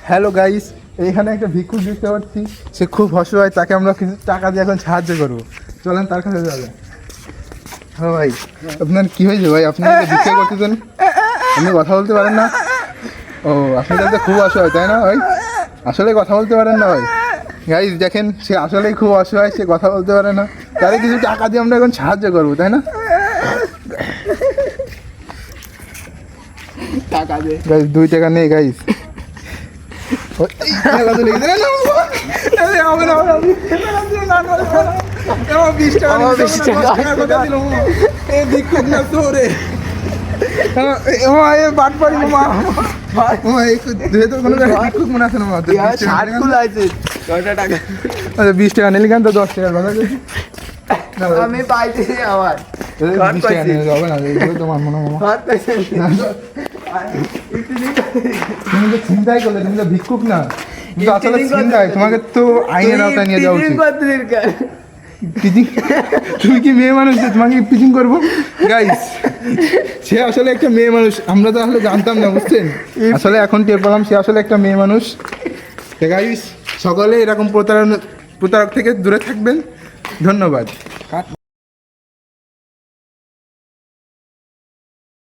Hello guys, এইখানে একটা ভিক্ষুক দেখতে পাচ্ছি, সে খুব অসহায়, তাকে আমরা কিছু টাকা দিয়ে এখন সাহায্য করবো। চলেন তার কাছে যাবে। হ্যাঁ ভাই, আপনার কি হয়েছে ভাই? আপনি ভিক্ষা করতেছেন, আপনি কথা বলতে পারেন না? ও, আপনি তাহলে খুব অসহায় তাই না ভাই? আসলে কথা বলতে পারেন না ভাই? গাইস দেখেন, সে আসলেই খুব অসহায়, সে কথা বলতে পারে না, তারে কিছু টাকা দিয়ে আমরা এখন সাহায্য করবো তাই না? টাকা দে গাইস 2 টাকা নেই গাইস। আচ্ছা 20 টাকা নিলি কেন? তো 10 টাকার কথা আমি পাইতেছি আমার 20 টাকা নিলে হবে না, এগুলো তোমার মনে হয়। তুমি তো চিন্তাই করলে, তুমি তো ভিক্ষুক না, তুমি তো আসলে চিন্তায়, তোমাকে তো আইনের আওতায় নিয়ে যাওয়া উচিত। পিচিং? তুমি কি মেয়ে মানুষ যে তোমাকে পিচিং করবো? গাইস, সে আসলে একটা মেয়ে মানুষ, আমরা তো আসলে জানতাম না, বুঝছেন? আসলে এখন টের পেলাম সে আসলে একটা মেয়ে মানুষ। গাইস, সকলে এরকম প্রতারক থেকে দূরে থাকবেন। ধন্যবাদ।